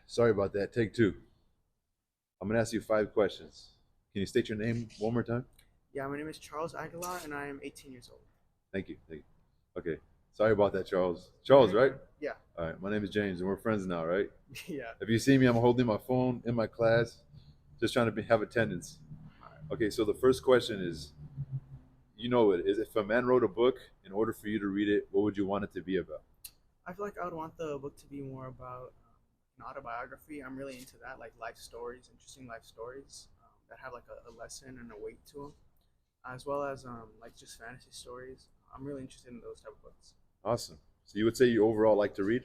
Sorry about that. Take two. I'm gonna ask you 5 questions. Can you state your name one more time? Yeah, my name is Charles Aguilar, and I am 18 years old. Thank you. Thank you. Okay. Sorry about that, Charles. Charles, right? Yeah, All right. My name is James, and we're friends now, right? yeah. If you see me, I'm holding my phone in my class, just trying to have attendance. Okay. So the first question is, you know it is if a man wrote a book, in order for you to read it, what would you want it to be about? I feel like I would want the book to be more about an autobiography. I'm really into that, like life stories, interesting life stories that have like a lesson and a weight to them, as well as like just fantasy stories. I'm really interested in those type of books. Awesome. So you would say you overall like to read,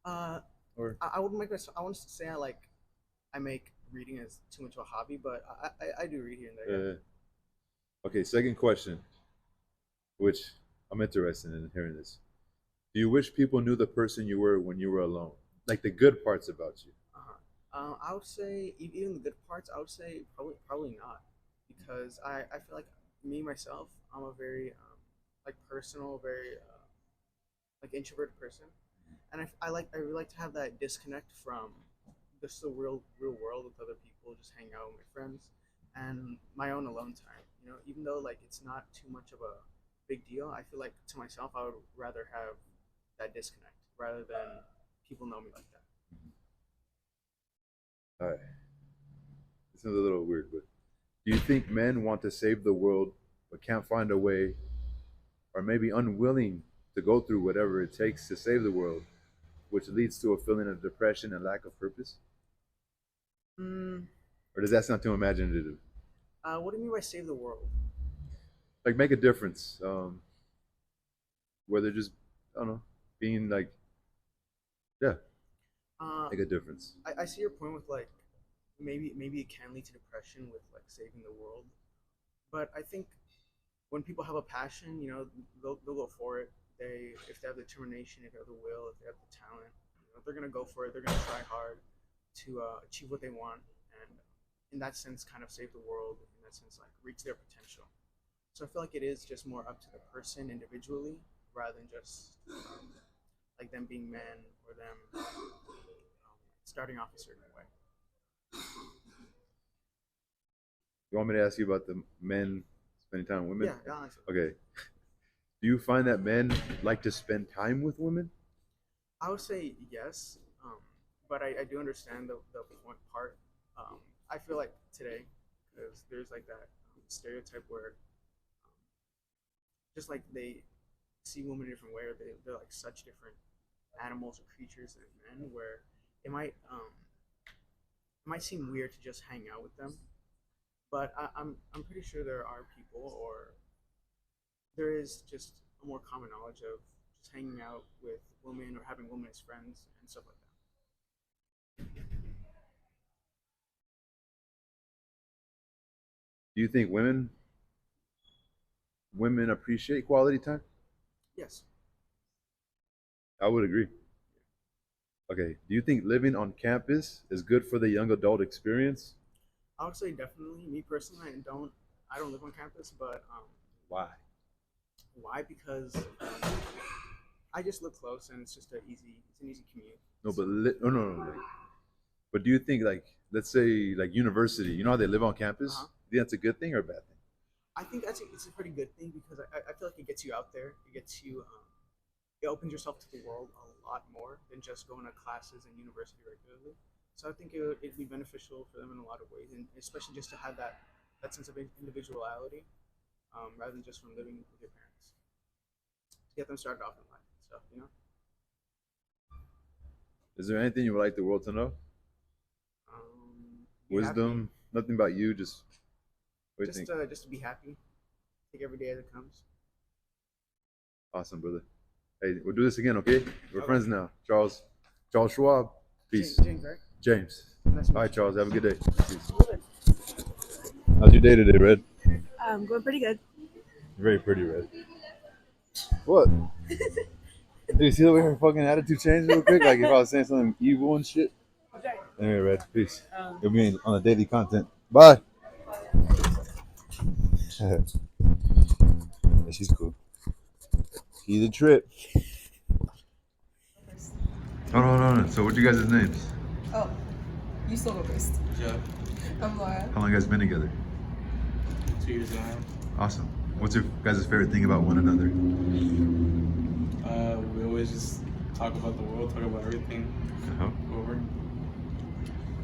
Uh, or I wouldn't make myself. I wouldn't say I make reading as too much of a hobby, but I do read here and there. Yeah. okay. Second question, which I'm interested in hearing this. Do you wish people knew the person you were when you were alone? Like the good parts about you? Uh-huh. I would say even the good parts. I would say probably not, because I feel like me myself, I'm a very like personal, very like introverted person, and I really like to have that disconnect from just the real world with other people, just hang out with my friends, and my own alone time. You know, even though like it's not too much of a big deal, I feel like to myself I would rather have that disconnect rather than people know me like that. All right. This is a little weird, but do you think men want to save the world but can't find a way, or maybe unwilling to go through whatever it takes to save the world, which leads to a feeling of depression and lack of purpose? Mm, Or does that sound too imaginative? what do you mean by save the world? Like make a difference, whether just I don't know, being like yeah, Uh, make a difference. I see your point with like maybe it can lead to depression with like saving the world, but I think when people have a passion, you know, they'll go for it. They if they have the determination, if they have the will, if they have the talent, you know, they're gonna go for it. They're gonna try hard to achieve what they want, and in that sense, kind of save the world. In that sense, like reach their potential. So I feel like it is just more up to the person individually rather than just like them being men or them starting off a certain way. You want me to ask you about the men spending time with women? Yeah, honestly. Okay. Do you find that men like to spend time with women? I would say yes, but I do understand the point part. I feel like today, because there's like that stereotype where just like they see women a different way, or they're like such different animals or creatures than men, where it might seem weird to just hang out with them. But I'm pretty sure there are people, or there is just a more common knowledge of just hanging out with women or having women as friends and stuff like that. Do you think women appreciate quality time? Yes. I would agree. Okay. Do you think living on campus is good for the young adult experience? I would say definitely. Me personally, I don't live on campus, but Why? why? Because I just live close, and it's an easy commute. No, but So no, no, no. But do you think like let's say like university, you know how they live on campus? uh-huh. Do you think that's a good thing or a bad thing? I think it's a pretty good thing because I feel like it gets you out there. It gets you. It opens yourself to the world a lot more than just going to classes and university regularly. So I think it'd be beneficial for them in a lot of ways, and especially just to have that sense of individuality, rather than just from living with your parents, to get them started off in life and stuff. You know. Is there anything you would like the world to know? Be happy. Wisdom, nothing about you, just what do you think? Just to be happy. Take every day as it comes. Awesome, brother. Hey, we'll do this again, okay? We're Okay. friends now. Charles. Charles Schwab. James, Peace. James, right? James. Nice to All meet right, you, Charles. James. Have a good day. Peace. How's your day today, Red? Going pretty good. Very pretty, Red. What? Dude, you see the way her fucking attitude changed real quick? Like if I was saying something evil and shit. Okay. Anyway, Red. Peace. You'll be on the daily content. Bye. Yeah, she's cool. He's a trip. Hold on. So what you guys' names? Oh, you still go first. Jeff, I'm Laura. How long you guys been together? 2 years now. Awesome. What's your guys' favorite thing about one another? We always just talk about the world, talk about everything. Uh-huh. Over.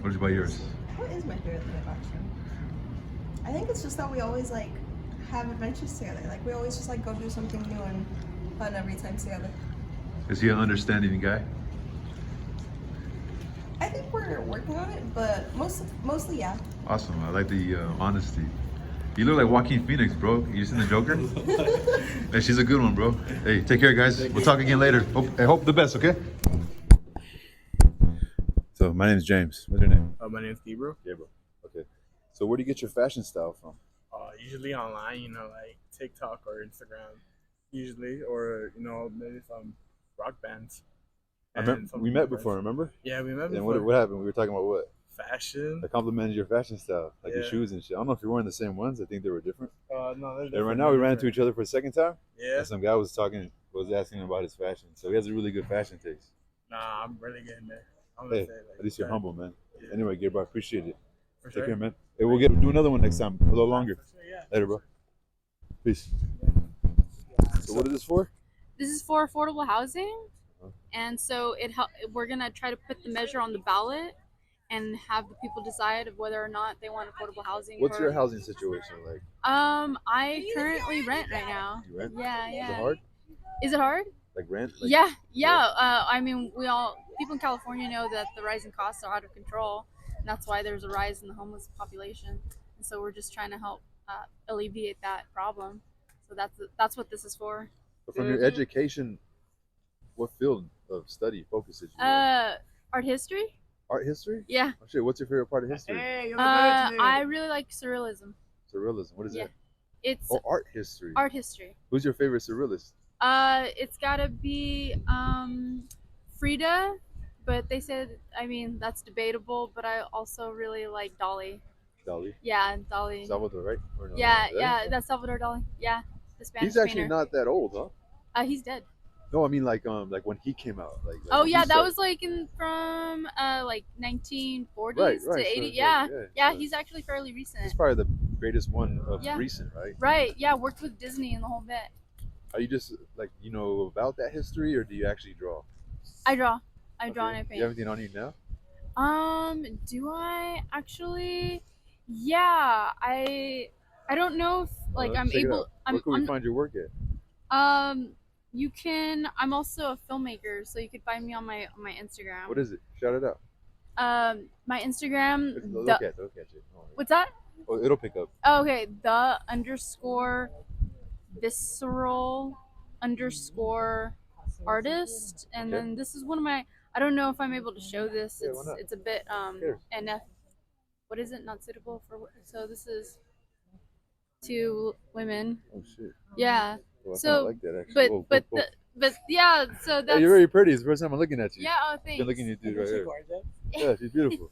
What about yours? What is my favorite thing about you? I think it's just that we always like have adventures together. Like we always just like go do something new and fun every time together. Is he an understanding guy? I think we're working on it, but mostly yeah. Awesome. I like the honesty. You look like Joaquin Phoenix, bro. You seen the Joker? Hey, she's a good one, bro. Hey, take care, guys. We'll talk again later. I hope the best, okay? So, my name is James. What's your name? My name's Gabriel. Gabriel. Okay. So, where do you get your fashion style from? Usually online, like TikTok or Instagram, usually, or maybe some rock bands. I and remember some we met friends. before, remember? Yeah, we met And before. what happened? We were talking about what? Fashion. I complimented your fashion style, like your Yeah. shoes and shit. I don't know if you're wearing the same ones. I think they were different. No, they're And right now we ran into different. each other for a second time. Yeah. And some guy was asking him about his fashion. So he has a really good fashion taste. Nah, I'm really getting there. I'm gonna Hey, say, like, at least you're that. humble, man. Yeah. Anyway, Gabriel, I appreciate it. For Take sure. care, man. Hey, we'll do another one next time, a little longer. For sure, yeah. Later, bro. Peace. So what is this for? This is for affordable housing, Uh-huh. and so we're gonna try to put the measure on the ballot and have the people decide of whether or not they want affordable housing. What's for- your housing situation like? I currently rent right now. You rent? Yeah, Is yeah. it hard? Is it hard? Like rent? Like, Yeah, yeah. I mean, people in California know that the rising costs are out of control, and that's why there's a rise in the homeless population. And so we're just trying to help alleviate that problem. So that's what this is for. So from your education, what field of study focuses you? on? Art history. Art history? Yeah. Oh shit, what's your favorite part of history? Hey, you're the man today. I really like surrealism. Surrealism. What is Yeah. that? It's Oh, art history. art history. Who's your favorite surrealist? It's gotta be Frida, but they said, I mean, that's debatable. But I also really like Dali. Dali. Yeah, Dali. Salvador, right? Or no, Yeah, no, yeah, that's Salvador Dali. Yeah, the Spanish He's actually painter. not that old, huh? He's dead. No, I mean like when he came out, like Oh when he yeah, that started. was like like 1940s Right, to right, 80. so, Yeah, yeah, so he's actually fairly recent. he's probably the greatest one of Yeah. recent, right? Right. Yeah, worked with Disney and the whole bit. Are you just like about that history, or do you actually draw? I draw. I draw Okay. and I You have paint. anything on you now? Do I actually? Yeah, I don't know if like Well, I'm check it able. out. Where can we find your work at? You can. I'm also a filmmaker, so you could find me on my Instagram. What is it? Shout it out. My Instagram. Look The, at it. Look at it. what's that? Oh, it'll pick up. Oh, okay. The _ visceral _ artist, and Okay. then this is one of my. I don't know if I'm able to show this. Yeah, why not? It's a bit Here. NF. What is it? Not suitable for. So this is 2 women. Oh shit. Yeah. Well, I So, kinda like that actually. But Whoa, but whoa, whoa. but yeah. So Hey, that's. you're very pretty. It's the first time I'm looking at you. Yeah. Oh, thanks. Been looking at you dude right Isn't she here. gorgeous? Yeah, she's beautiful.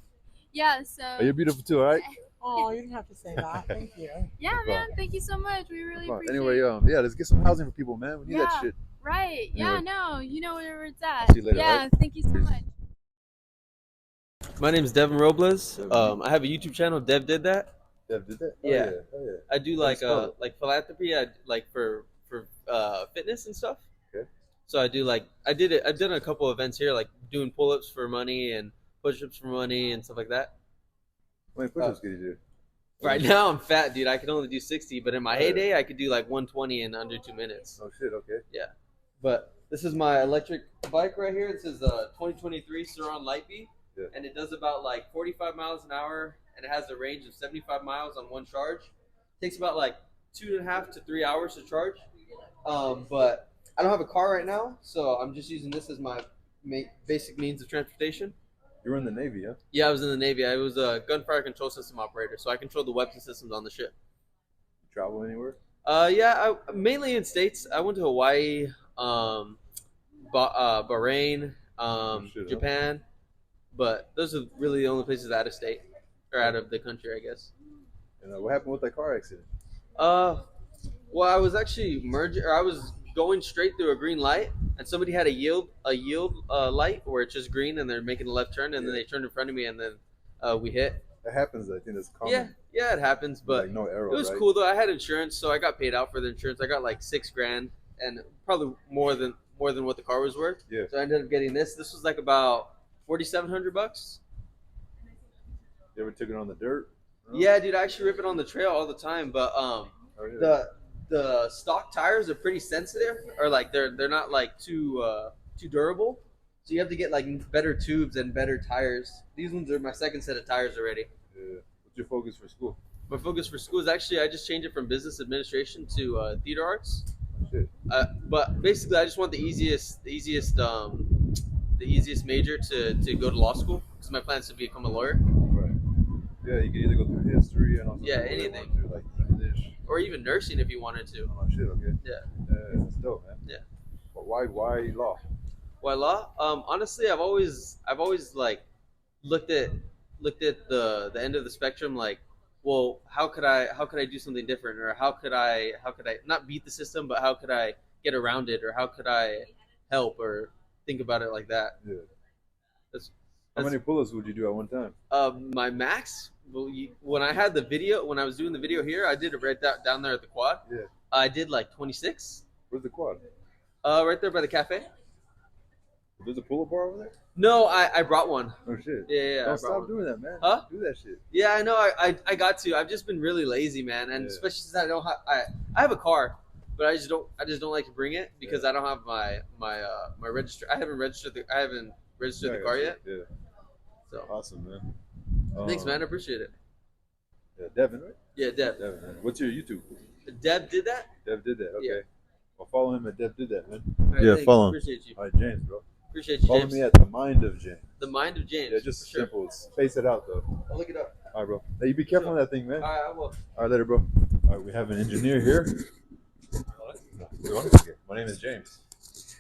Yeah. So. Oh, you're beautiful too. All right. Oh, you didn't have to say that. Thank you. Yeah, No man. problem. Thank you so much. We really Fine. appreciate. Anyway, it. yeah, let's get some housing for people, man. We need that Yeah. shit. Right. Yeah. Anyway. No. You know where it's at. See you later, Yeah. right? Thank you so much. My name is Devin Robles. Devin. I have a YouTube channel. Dev did that. Dev did that? Yeah. Oh, yeah. I do How do you spell it? like philanthropy. I like for fitness and stuff. Okay. So I do like I did it. I've done a couple events here, like doing pull-ups for money and push-ups for money and stuff like that. How many push-ups could you do? Right now I'm fat, dude. I can only do 60, but in my Oh, yeah. heyday I could do like 120 in under 2 minutes. Oh shit. Okay. But this is my electric bike right here. This is a 2023 Suron Lightbee, Yeah. and it does about like 45 miles an hour, and it has a range of 75 miles on one charge. Takes about like 2.5 to 3 hours to charge. But I don't have a car right now, so I'm just using this as my basic means of transportation. You were in the Navy, huh? Yeah, I was in the Navy. I was a gunfire control system operator, so I controlled the weapon systems on the ship. You travel anywhere? Yeah, mainly in states. I went to Hawaii, Bahrain, shit, huh? Japan, but those are really the only places out of state or out of the country, I guess. And what happened with that car accident? Well, I was actually merging, or I was going straight through a green light, and somebody had a yield light where it's just green, and they're making a left turn, and then they turned in front of me, and then we hit. That happens. I think that's common. Yeah, it happens, but like no arrow. it was right? cool though. I had insurance, so I got paid out for the insurance. I got like $6,000, and probably more than what the car was worth. Yeah. So I ended up getting this. This was like about $4,700. You ever took it on the dirt? No? Yeah, dude, I actually rip it on the trail all the time, but Oh, yeah. the stock tires are pretty sensitive, or like they're not like too durable. So you have to get like better tubes and better tires. These ones are my second set of tires already. Yeah. What's your focus for school? My focus for school is actually I just changed it from business administration to theater arts. Shit. But basically, I just want the easiest major to go to law school because my plan is to become a lawyer. Right. Yeah, you can either go through history and also Yeah, go anything. through like English. Or even nursing if you wanted to. Oh shit. Okay. Yeah. That's dope, man. Yeah. But why law? Why law? Honestly, I've always like looked at the end of the spectrum. Like, well, how could I do something different, or how could I not beat the system, but how could I get around it, or how could I help, or think about it like that. Yeah. That's How many pull-ups would you do at one time? my max. Well, when I had the video, when I was doing the video here, I did it right down there at the quad. Yeah. I did like 26. Where's the quad? Right there by the cafe. There's a pull-up bar over there? No, I brought one. Oh shit. Yeah, I Don't brought stop one. doing that, man. Huh? Do that shit. Yeah, I know. I got to. I've just been really lazy, man, and Yeah. especially since I don't have. I have a car, but I just don't like to bring it because I don't have my register. I haven't registered the Yeah, car yet. Yeah. So Awesome, man. thanks, man. I appreciate it. Yeah, Devin, right? Yeah, Deb. Devin, man. What's your YouTube? Deb did that. Dev did that. Okay. Yeah. Well, follow him at Dev did that, man. All right, Yeah, thanks. follow him. Appreciate you. All right, James, bro. Appreciate you, Follow James. me at the Mind of James. The Mind of James. Yeah, just for sure. simple. Space it out though. I'll look it up. All right, bro. Hey, you be careful on that thing, man. All right, I will. All right, later, bro. All right, we have an engineer here. Okay. My name is James.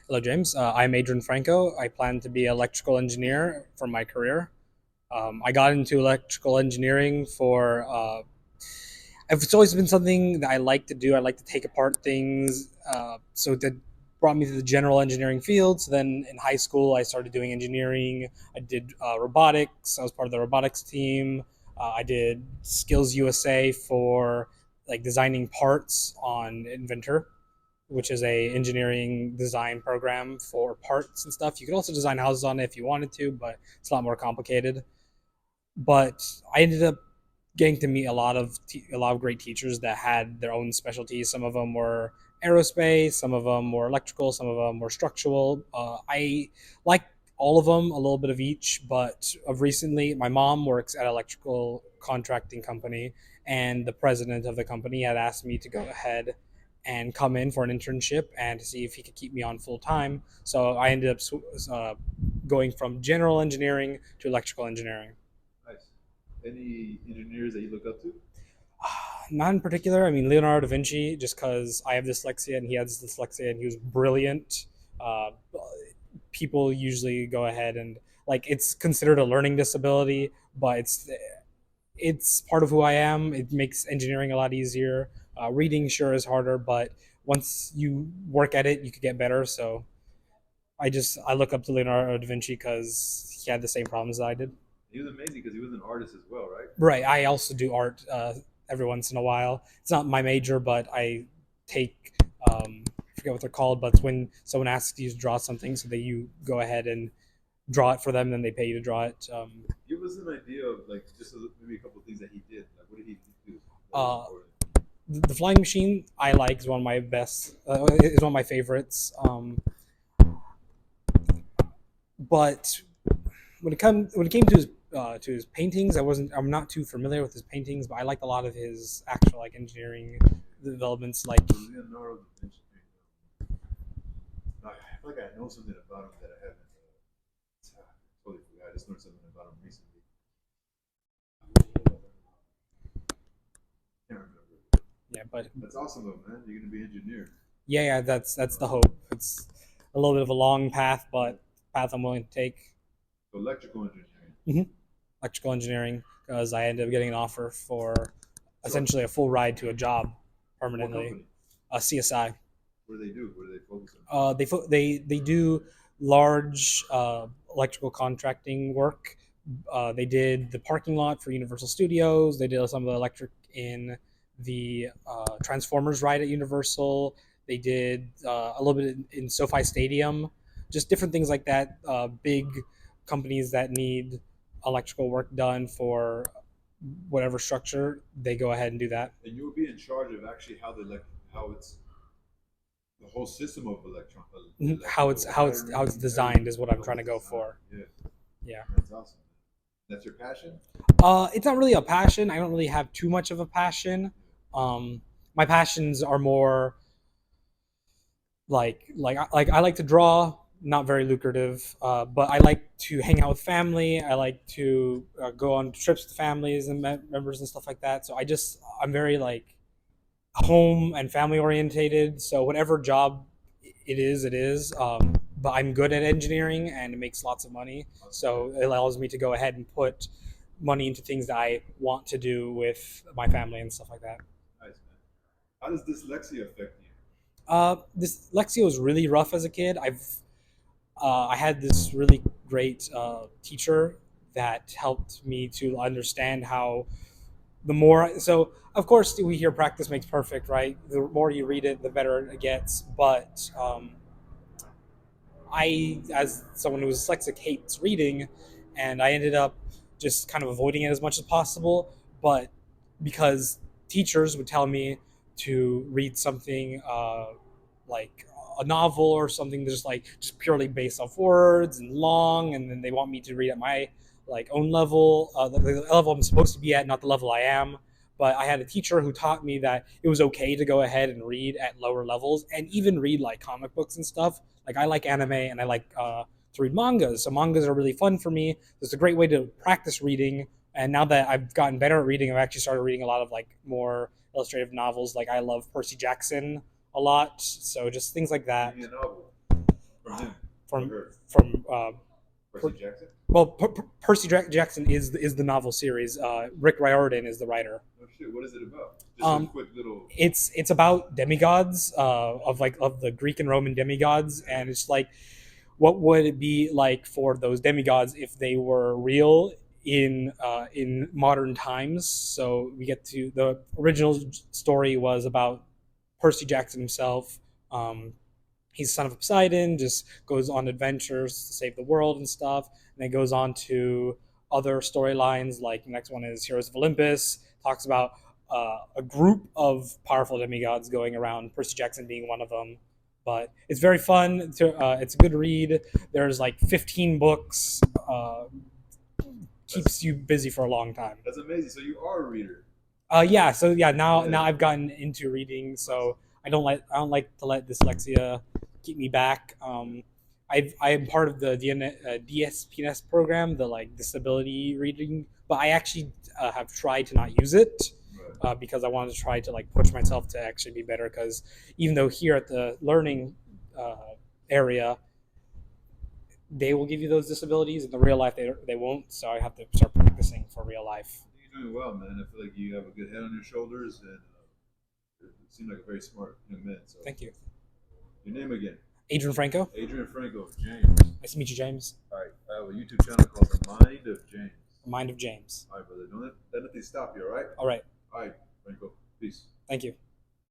Hello, James. I'm Adrian Franco. I plan to be an electrical engineer for my career. I got into electrical engineering for. It's always been something that I like to do. I like to take apart things. So that brought me to the general engineering field. So then in high school, I started doing engineering. I did robotics. I was part of the robotics team. I did Skills USA for like designing parts on Inventor, which is a engineering design program for parts and stuff. You could also design houses on it if you wanted to, but it's a lot more complicated. But I ended up getting to meet a lot of great teachers that had their own specialties. Some of them were aerospace, some of them were electrical, some of them were structural. I liked all of them, a little bit of each, but of recently, my mom works at an electrical contracting company, and the president of the company had asked me to go ahead and come in for an internship and to see if he could keep me on full time. So I ended up going from general engineering to electrical engineering. Nice. Any engineers that you look up to? Not in particular. I mean, Leonardo da Vinci, just because I have dyslexia and he has dyslexia and he was brilliant. People usually go ahead and like it's considered a learning disability, but it's part of who I am. It makes engineering a lot easier. Reading sure is harder, but once you work at it, you could get better. So I look up to Leonardo da Vinci because he had the same problems that I did. He was amazing because he was an artist as well, right? Right. I also do art every once in a while. It's not my major, but I take I forget what they're called, but it's when someone asks you to draw something, so that you go ahead and draw it for them, then they pay you to draw it. Give us an idea of like just maybe a couple of things that he did. Like, what did he do? The flying machine I like is one of my best. Is one of my favorites. But when it came to his paintings, I'm not too familiar with his paintings, but I liked a lot of his actual like engineering developments. Like Leonardo da Vinci. I feel like I know something about him that I haven't. Totally forgot. I just learned something about him recently. Can't remember. yeah, but That's awesome though, man. You're gonna be an engineer. yeah, that's the hope. It's a little bit of a long path, but path I'm willing to take. So electrical engineering. Electrical engineering, because I ended up getting an offer for essentially a full ride to a job What permanently. company? CSI. What do they do? What do they focus on? They do large electrical contracting work. They did the parking lot for Universal Studios. They did some of the electric in the Transformers ride at Universal. They did a little bit in SoFi Stadium. Just different things like that. Big companies that need electrical work done for whatever structure, they go ahead and do that. And you'll be in charge of actually how it's the whole system of How it's designed is what I'm trying to go for. Yeah. That's awesome. That's your passion? It's not really a passion. I don't really have too much of a passion. My passions are more like I like to draw, not very lucrative, but I like to hang out with family. I like to go on trips with families and members and stuff like that. So I'm very like home and family orientated. So whatever job it is. But I'm good at engineering and it makes lots of money. So it allows me to go ahead and put money into things that I want to do with my family and stuff like that. Nice, man. How does dyslexia affect you? Dyslexia was really rough as a kid. I had this really great teacher that helped me to understand how so of course we hear practice makes perfect, right? The more you read it, the better it gets. But I, as someone who is dyslexic, hates reading, and I ended up just kind of avoiding it as much as possible. But because teachers would tell me to read something like a novel or something that's just purely based off words and long, and then they want me to read at my own level, the level I'm supposed to be at, not the level I am. But I had a teacher who taught me that it was okay to go ahead and read at lower levels and even read like comic books and stuff. Like I like anime and I like to read mangas. So mangas are really fun for me. It's a great way to practice reading. And now that I've gotten better at reading, I've actually started reading a lot of more illustrative novels. Like I love Percy Jackson a lot. So just things like that. Reading a novel from him. From Percy Jackson? Well, Percy Jackson is the novel series. Rick Riordan is the writer. Oh shit! What is it about? Just a quick little. It's about demigods of the Greek and Roman demigods, and it's like, what would it be like for those demigods if they were real in modern times? So we get to the original story was about Percy Jackson himself. He's the son of Poseidon, just goes on adventures to save the world and stuff. And then goes on to other storylines, like the next one is Heroes of Olympus, talks about a group of powerful demigods going around, Percy Jackson being one of them. But it's very fun. It's a good read. There's 15 books. Keeps you busy for a long time. That's amazing. So you are a reader. Now I've gotten into reading, so I don't like to let dyslexia keep me back. I am part of the DSPNS program, the disability reading, but I actually have tried to not use it because I wanted to try to push myself to actually be better. Because even though here at the learning area, they will give you those disabilities, in the real life they won't. So I have to start practicing for real life. You're doing well, man. I feel like you have a good head on your shoulders, and you seem like a very smart young man. So thank you. Your name again? Adrian Franco. Adrian Franco. James. Nice to meet you, James. All right. I have a YouTube channel called The Mind of James. Mind of James. All right, brother. Don't let nothing stop you, all right? All right. All right, Franco. Peace. Thank you.